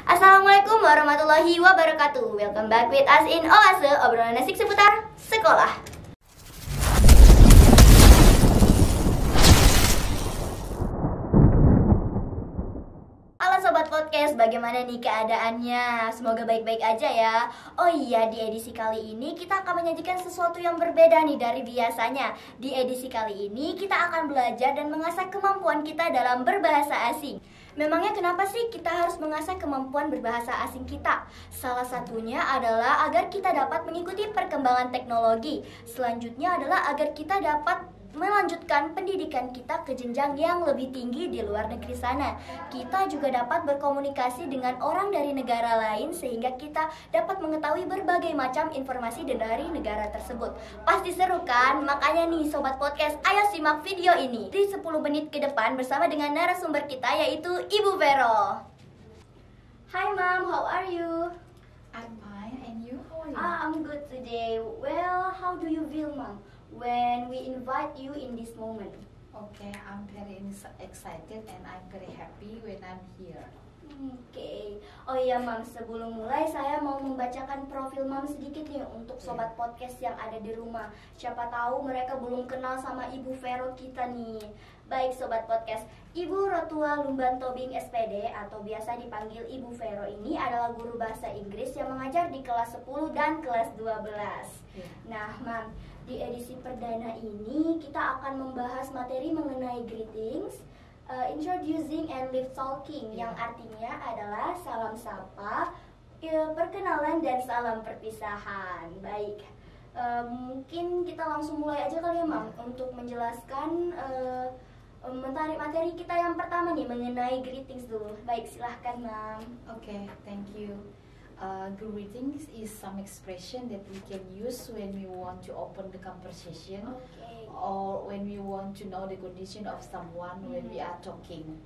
Assalamualaikum warahmatullahi wabarakatuh. Welcome back with us in Oase, obrolan asik seputar sekolah. Halo Sobat Podcast, bagaimana nih keadaannya? Semoga baik-baik aja ya. Oh iya, di edisi kali ini kita akan menyajikan sesuatu yang berbeda nih dari biasanya. Di edisi kali ini kita akan belajar dan mengasah kemampuan kita dalam berbahasa asing. Memangnya kenapa sih kita harus mengasah kemampuan berbahasa asing kita? Salah satunya adalah agar kita dapat mengikuti perkembangan teknologi. Selanjutnya adalah agar kita dapat melanjutkan pendidikan kita ke jenjang yang lebih tinggi di luar negeri sana. Kita juga dapat berkomunikasi dengan orang dari negara lain sehingga kita dapat mengetahui berbagai macam informasi dari negara tersebut. Pasti seru kan? Makanya nih Sobat Podcast, ayo simak video ini di 10 menit ke depan bersama dengan narasumber kita yaitu Ibu Vero. Hi Mom, how are you? I'm fine, and you? How are you? I'm good today. Well, how do you feel, Mom, when we invite you in this moment? Okay, I'm very excited and I'm very happy when I'm here. Oke. Oh iya Mam, sebelum mulai saya mau membacakan profil Mam sedikit nih untuk Sobat Podcast yang ada di rumah. Siapa tahu mereka belum kenal sama Ibu Vero kita nih. Baik Sobat Podcast, Ibu Rotua Lumban Tobing SPD atau biasa dipanggil Ibu Vero ini adalah guru bahasa Inggris yang mengajar di kelas 10 dan kelas 12. Nah Mam, di edisi perdana ini kita akan membahas materi mengenai greetings, introducing and live talking, yang artinya adalah salam sapa, perkenalan dan salam perpisahan. Baik, mungkin kita langsung mulai aja kali ya Mam untuk menjelaskan materi kita yang pertama nih mengenai greetings dulu. Baik, silahkan Mam. Okay, thank you. Greetings is some expression that we can use when we want to open the conversation, or when we want to know the condition of someone when we are talking.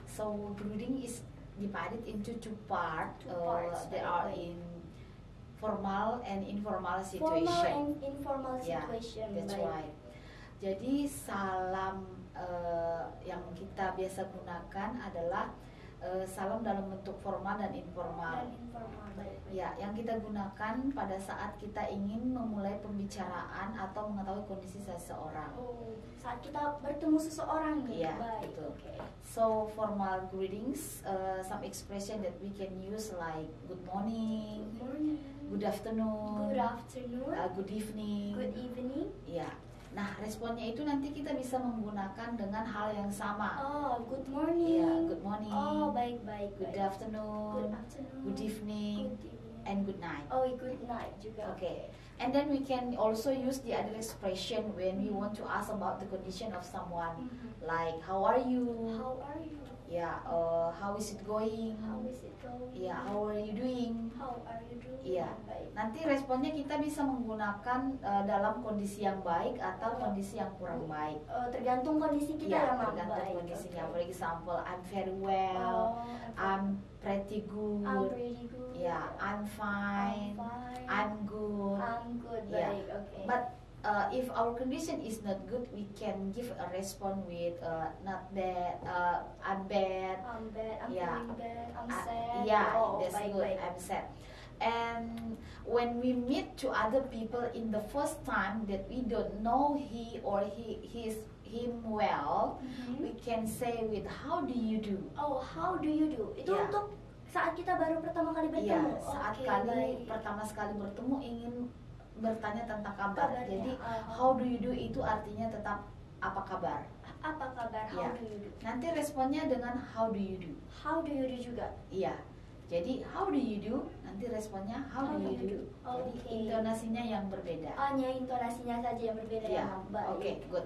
So greeting is divided into two parts. They are in formal and informal situation. Formal and informal situation. Yeah, that's right. Jadi salam yang kita biasa gunakan adalah salam dalam bentuk formal dan informal. Ya, yang kita gunakan pada saat kita ingin memulai pembicaraan atau mengetahui kondisi seseorang. Saat kita bertemu seseorang nih. Ya, betul. So formal greetings, some expression that we can use like good morning, good afternoon, good evening. Good evening. Ya. Nah, responnya itu nanti kita bisa menggunakan dengan hal yang sama. Good morning. Ya, good morning. Baik. Good afternoon. Good evening. And good night. Good night juga. Okay. And then we can also use the other expression when we want to ask about the condition of someone, like how are you? How are you? Yeah. How is it going? How is it going? Yeah. How are you doing? How are you doing? Iya. Nanti responnya kita bisa menggunakan dalam kondisi yang baik atau kondisi yang kurang baik. Tergantung kondisi kita ya, Mam. Tergantung kondisinya. For example, I'm very well. I'm pretty good. I'm pretty good. Yeah, I'm fine. I'm good. I'm good. Yeah. Baik, okay. But if our condition is not good, we can give a response with not bad, I'm bad. I'm bad. I'm Yeah. feeling bad. I'm sad. Yeah, that's baik, good. baik. I'm sad. And when we meet to other people in the first time that we don't know he or him well, we can say with how do you do? How do you do? Itu untuk saat kita baru pertama kali bertemu. Saat pertama sekali bertemu ingin bertanya tentang kabar. Kabarnya. Jadi how do you do itu artinya tetap apa kabar? Apa kabar? How do you do? Nanti responnya dengan how do you do? How do you do juga? Iya. Jadi how do you do? Nanti responnya how do you do? Jadi intonasinya yang berbeda. Hanya intonasinya saja yang berbeda ya, Mam. Okay, good.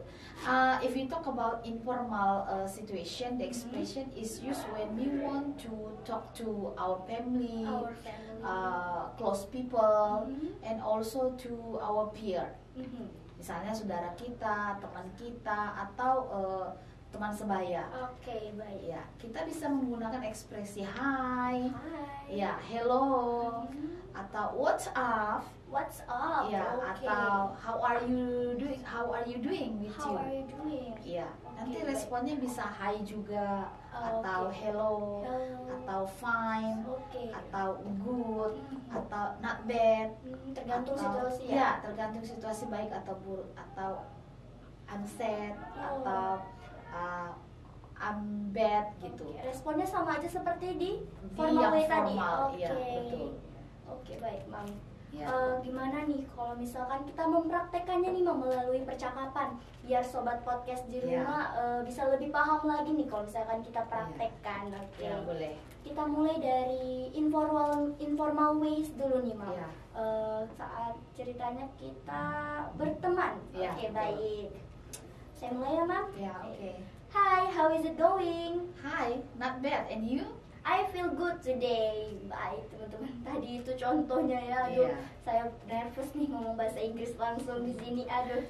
If we talk about informal situation, the expression is used when we want to talk to our family, close people, and also to our peer. Misalnya saudara kita, teman kita, atau teman sebaya. Oke, baik. Ya, kita bisa menggunakan ekspresi hi, Hai. ya hello, atau what's up, What's up? ya, Oke. atau how are you doing? How are you doing with How you? are you doing? Ya, nanti baik. responnya bisa hi juga, atau Oke. hello, Hello. atau fine, Oke. atau good, Mhm. atau not bad. Tergantung atau- situasi ya. Ya, tergantung situasi baik atau buruk, atau I'm sad, Oh. atau I'm bad gitu. Oke, responnya sama aja seperti di Di formal yang way tadi. formal, Oke. iya, betul. Oke, baik, Mam. Ya. Gimana nih kalau misalkan kita mempraktekannya nih, Mam, melalui percakapan biar sobat podcast di Iya. rumah bisa lebih paham lagi nih kalau misalkan kita praktekkan. Oke. Ya, boleh. Kita mulai dari informal ways dulu nih, Mam. Iya. Saat ceritanya kita berteman. Iya, Oke, betul. baik. Saya mulai ya, Mam. Ya, oke. Hi, how is it going? Hi, not bad. And you? I feel good today. Baik, teman-teman. Tadi itu contohnya ya. Aduh, Iya. saya nervous nih ngomong bahasa Inggris langsung di sini. Aduh.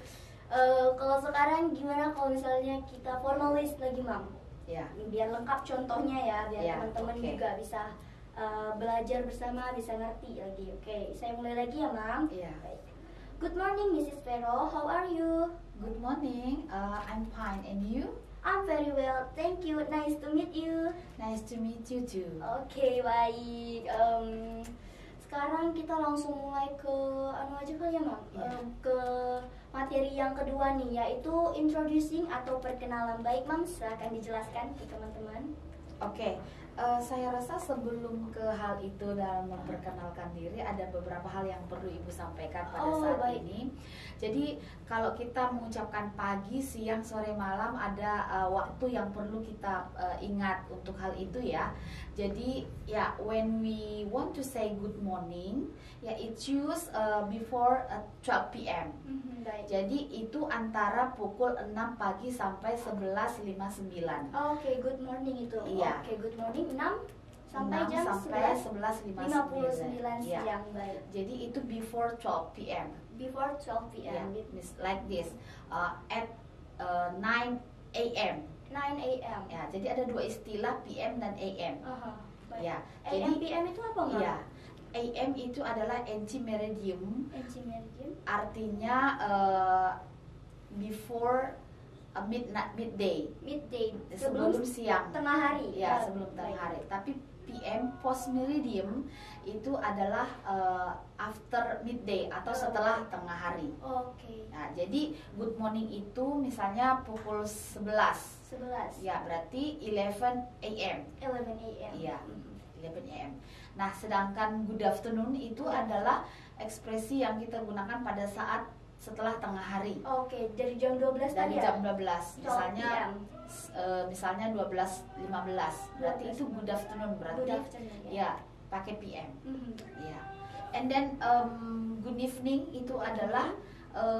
Kalau sekarang gimana kalau misalnya kita formal ways lagi, Mam? Ya. Biar lengkap contohnya ya, biar Iya, teman-teman oke. juga bisa belajar bersama, bisa ngerti lagi. Oke, saya mulai lagi ya, Mam. Iya. Baik. Good morning, Mrs. Vero. How are you? Good morning. I'm fine. And you? I'm very well, thank you. Nice to meet you. Nice to meet you too. Oke, baik. Sekarang kita langsung mulai ke anu aja kali ya, Mam. Iya. Ke materi yang kedua nih, yaitu introducing atau perkenalan. Baik, Mam, silahkan dijelaskan ke teman-teman. Oke, saya rasa sebelum ke hal itu dalam memperkenalkan diri, ada beberapa hal yang perlu Ibu sampaikan pada Oh, saat baik. ini. Jadi kalau kita mengucapkan pagi, siang, sore, malam, ada waktu yang perlu kita ingat untuk hal itu ya. Jadi ya, when we want to say good morning, ya it use before 12 p.m. Baik. Jadi itu antara pukul 6 pagi sampai 11.59. Oke, good morning itu. Iya. Oke, good morning 6 sampai 6 jam sampai 11.59 Iya. siang. Baik. Jadi itu before 12 p.m. Before 12 Ya, p.m. like this. At 9 a.m. 9 a.m. Ya, jadi ada dua istilah PM dan AM. Aha, baik. Ya, AM, jadi PM itu apa, Mam? ya, AM itu adalah anti-meridium, Anti-meridian. artinya before midday. Midday. Sebelum siang. Tengah hari. Ya, sebelum tengah baik. hari. Tapi PM post meridium itu adalah after midday atau setelah tengah hari. Oke. Nah, jadi good morning itu misalnya pukul 11. 11. Ya, berarti 11 a.m. 11 a.m. Iya, 11 a.m. Nah, sedangkan good afternoon itu adalah ekspresi yang kita gunakan pada saat setelah tengah hari. Oke, dari jam 12 Dari tadi ya? jam 12. Misalnya 12 p.m. misalnya 12.15. Berarti itu good afternoon, berarti Good afternoon, ya. ya, pakai PM. Mhm. Ya. And then good evening itu adalah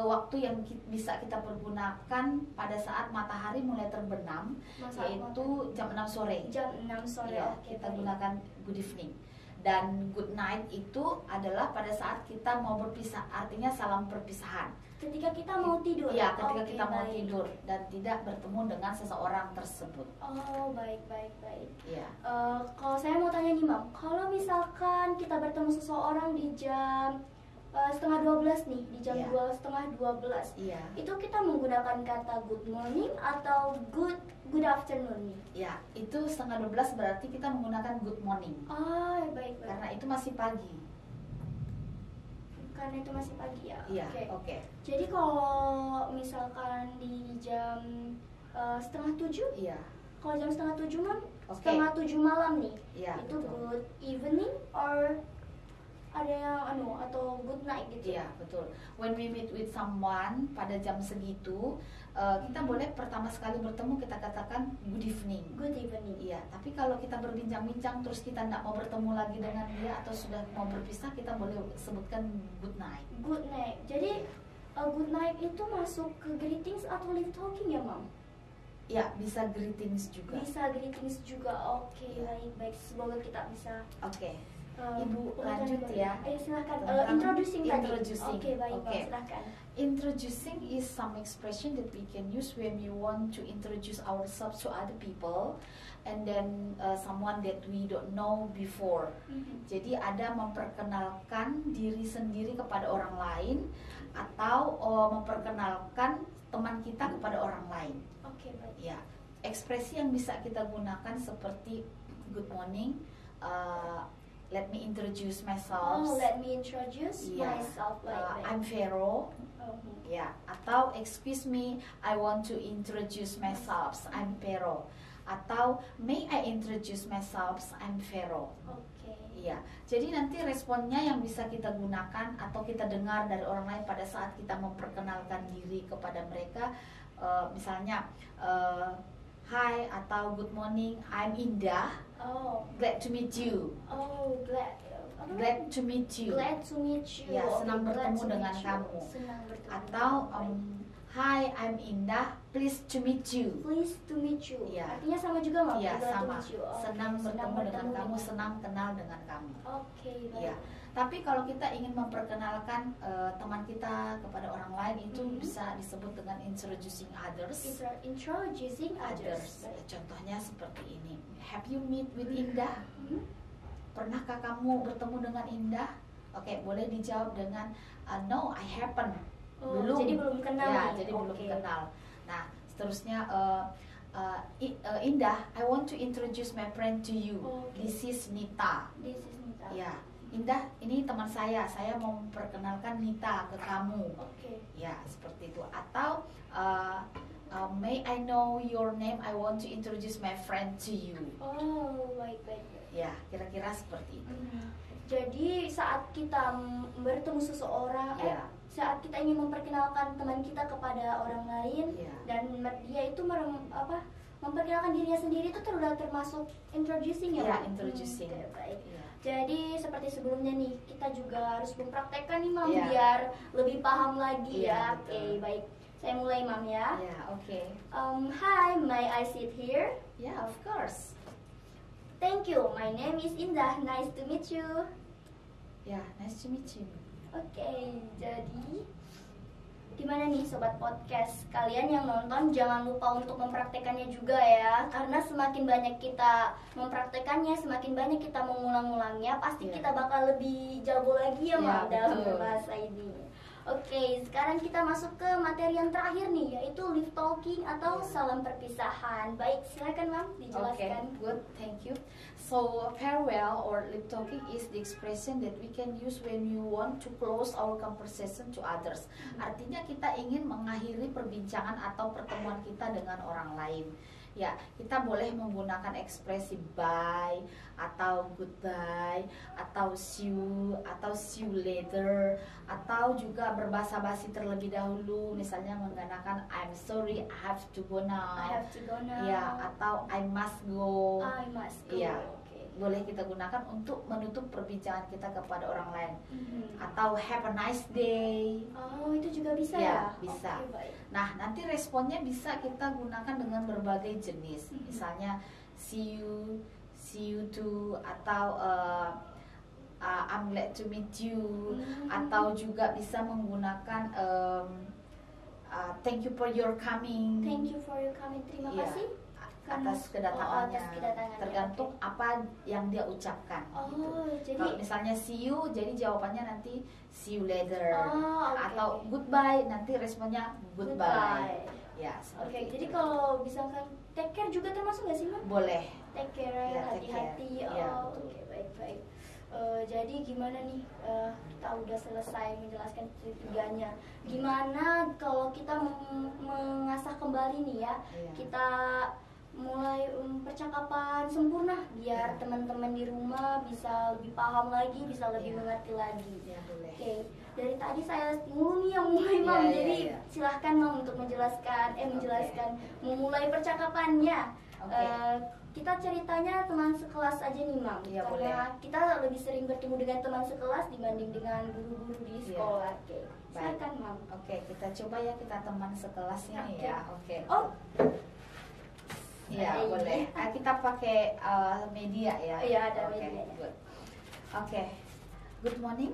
waktu yang bisa kita pergunakan pada saat matahari mulai terbenam, yaitu jam 6 sore. Jam 6 sore. Ya, Oke, kita baik. gunakan good evening. Dan good night itu adalah pada saat kita mau berpisah, artinya salam perpisahan. Ketika kita mau tidur. Ya, ketika Oke, kita mau baik. tidur dan tidak bertemu dengan seseorang tersebut. Oh, baik, baik, baik. Ya. Kalau saya mau tanya nih, Mam, kalau misalkan kita bertemu seseorang di jam setengah 12 nih, di jam Iya. 12, Iya. itu kita menggunakan kata good morning atau good afternoon nih? Ya, itu setengah 12 berarti kita menggunakan good morning. Ah, baik, baik. Karena itu masih pagi. Karena itu masih pagi ya. Iya, Oke. oke. Jadi kalau misalkan di jam setengah 7, Iya. kalau jam setengah 7 Mam, Oke. setengah 7 malam nih, Iya, itu betul. good evening or ada yang atau good night gitu? Iya, betul. When we meet with someone pada jam segitu, kita boleh pertama sekali bertemu kita katakan good evening. Good evening. Iya, tapi kalau kita berbincang-bincang terus kita tidak mau bertemu lagi dengan dia atau sudah mau berpisah, kita boleh sebutkan good night. Good night. Jadi good night itu masuk ke greetings atau live talking ya, Mam? Ya, bisa greetings juga. Bisa greetings juga. Oke, baik, baik. Semoga kita bisa Oke. Ibu lanjut ya. Ayo silakan. Tentang Introducing tadi. introducing. Oke, baik, Oke. silakan. Introducing is some expression that we can use when we want to introduce ourselves to other people, and then someone that we don't know before. Jadi ada memperkenalkan diri sendiri kepada orang lain, atau memperkenalkan teman kita kepada orang lain. Oke, baik. Ya, ekspresi yang bisa kita gunakan seperti good morning, let me introduce myself. Let me introduce Yeah. myself. I'm Vero. Oh. Ya, atau excuse me, I want to introduce myself. I'm Vero. Atau may I introduce myself? I'm Vero. Oke. Iya, jadi nanti responnya yang bisa kita gunakan atau kita dengar dari orang lain pada saat kita memperkenalkan diri kepada mereka, misalnya hi atau good morning, I'm Indah. Oh. Glad to meet you. Oh, Glad to meet you. Glad to meet you. Ya, senang Oke, glad bertemu to dengan meet you. kamu. Senang bertemu. Atau hi, I'm Indah. Pleased to meet you. Pleased to meet you. Ya. Artinya sama juga, Mam? Iya, Glad to sama. meet you. Oke, Senang bertemu dengan kamu, dengan- senang kenal dengan kamu. Oke, baik. Iya. Tapi kalau kita ingin memperkenalkan teman kita kepada orang lain, itu bisa disebut dengan introducing others. Introducing others. Baik. Contohnya seperti ini. Have you meet with Indah? Mhm. Pernahkah kamu bertemu dengan Indah? Oke, boleh dijawab dengan no, I haven't. Oh, jadi belum kenal Ya, nih. jadi Oke. belum kenal. Nah, seterusnya Indah, I want to introduce my friend to you. Oke. This is Nita. This is Nita. Ya, Indah, ini teman saya mau memperkenalkan Nita ke kamu. Oke. Ya, seperti itu. Atau may I know your name? I want to introduce my friend to you. Oh, baik. Ya, kira-kira seperti itu. Jadi saat kita bertemu seseorang, Ya. saat kita ingin memperkenalkan teman kita kepada orang lain, Ya. dan dia itu memperkenalkan dirinya sendiri, itu sudah termasuk introducing ya, Ya, Mam? introducing. Oke, baik. Ya. Jadi seperti sebelumnya nih, kita juga harus mempraktekkan nih, Mam, Ya. biar lebih paham lagi Ya, ya. betul. Oke, baik. Saya mulai, Mam, ya. Ya, oke. Hi, may I sit here? Ya, of course. Thank you. My name is Indah. Nice to meet you. Ya, nice to meet you. Oke, jadi gimana nih Sobat Podcast? Kalian yang nonton jangan lupa untuk mempraktekannya juga ya. Karena semakin banyak kita mempraktekannya, semakin banyak kita mengulang-ulangnya, pasti Ya. kita bakal lebih jago lagi ya, Ya, Mam, dalam betul. berbahasa ini. Oke, sekarang kita masuk ke materi yang terakhir nih, yaitu lip talking atau Ya. salam perpisahan. Baik, silakan, Mam, Okay, dijelaskan. good, thank you. So farewell or lip talking is the expression that we can use when you want to close our conversation to others. Artinya kita ingin mengakhiri perbincangan atau pertemuan kita dengan orang lain. Ya, kita boleh menggunakan ekspresi bye atau goodbye atau see you later, atau juga berbahasa basi terlebih dahulu, misalnya menggunakan I'm sorry, I have to go now. I have to go now. Ya, atau I must go. I must go. Iya. Oke. Boleh kita gunakan untuk menutup perbincangan kita kepada orang lain. Mhm. Atau have a nice day. Oh, itu juga bisa Ya, ya? bisa. Oke, baik. Nah, nanti responnya bisa kita gunakan dengan berbagai jenis. Misalnya see you too, atau I'm glad to meet you, atau juga bisa menggunakan thank you for your coming. Thank you for your coming. Terima Iya, kasih. atas kedatangannya. atas kedatangannya, Tergantung apa yang dia ucapkan. Oh, gitu. jadi Kalau misalnya see you, jadi jawabannya nanti see you later. Oh, oke. Atau goodbye, nanti responnya goodbye. Ya, Oke, seperti itu. jadi kalau misalkan take care juga termasuk nggak sih, Mam? boleh. Take care, Ya, take hati-hati. care. Ya, Oh, betul. oke, baik-baik. Jadi gimana nih, kita udah selesai menjelaskan ketiganya. Gimana kalau kita mengasah kembali nih ya, Iya. kita mulai percakapan sempurna biar Iya. teman-teman di rumah bisa lebih paham lagi, bisa lebih Iya. mengerti lagi. Ya, boleh. Oke, dari tadi saya mulu nih yang mulai, Mam. Iya, Jadi iya. silahkan, Mam, untuk menjelaskan, memulai percakapannya. Oke. Kita ceritanya teman sekelas aja nih, Mam. Iya, Karena kita lebih sering bertemu dengan teman sekelas dibanding dengan guru-guru di Iya. sekolah. Oke, Baik. silakan, Mam. Oke, kita coba ya, kita teman sekelas ini Oke. ya. Oke. Oh, Iya, Iya. boleh. Kita pakai media ya. Iya, ada Oke, medianya. good. Okay. Good morning.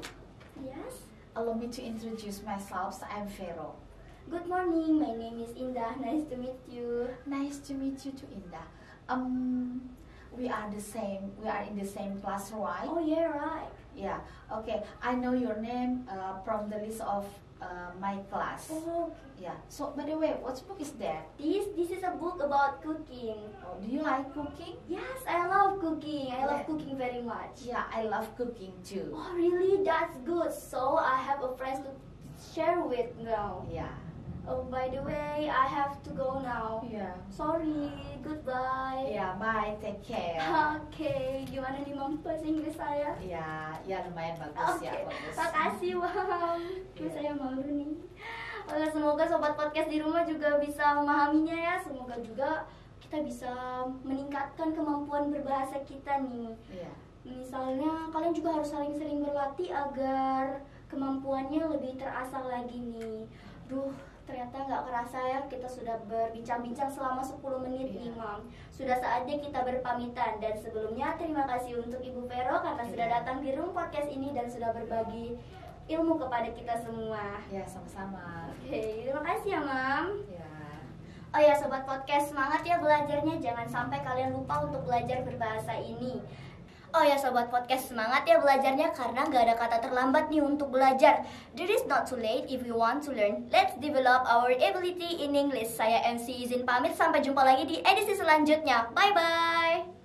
Yes. Allow me to introduce myself. I'm Vero. Good morning. My name is Indah. Nice to meet you. Nice to meet you too, Indah. We are the same. We are in the same class, right? Oh yeah, right. Yeah. Okay. I know your name from the list of my class. Oh, okay. Yeah. So, by the way, what book is that? This is a book about cooking. Oh, do you like cooking? Yes, I love cooking. I love Yeah. cooking very much. Yeah, I love cooking too. Oh really? That's good. So I have a friend to share with now. Yeah. Oh, by the way, I have to go now. Yeah. Sorry. Goodbye. Yeah. Bye. Take care. Oke, gimana nih Mam bahasa Inggris saya? Ya, ya lumayan bagus Oke, ya, bagus. makasih Mam. Iya. Saya malu nih. Oke, semoga sobat podcast di rumah juga bisa memahaminya ya. Semoga juga kita bisa meningkatkan kemampuan berbahasa kita nih. Iya. Misalnya kalian juga harus sering-sering berlatih agar kemampuannya lebih terasah lagi nih. Duh, ternyata nggak kerasa ya kita sudah berbincang-bincang selama 10 menit nih Iya. Mam. Sudah saatnya kita berpamitan. Dan sebelumnya terima kasih untuk Ibu Vero karena sudah Iya. datang di room podcast ini dan sudah berbagi ilmu kepada kita semua. Ya, sama-sama. Oke, terima kasih ya Mam. Ya. Oh ya sobat podcast, semangat ya belajarnya. Jangan sampai kalian lupa untuk belajar berbahasa ini. Oh ya sobat podcast, semangat ya belajarnya karena nggak ada kata terlambat nih untuk belajar. There is not too late if you want to learn. Let's develop our ability in English. Saya MC izin pamit, sampai jumpa lagi di edisi selanjutnya. Bye bye.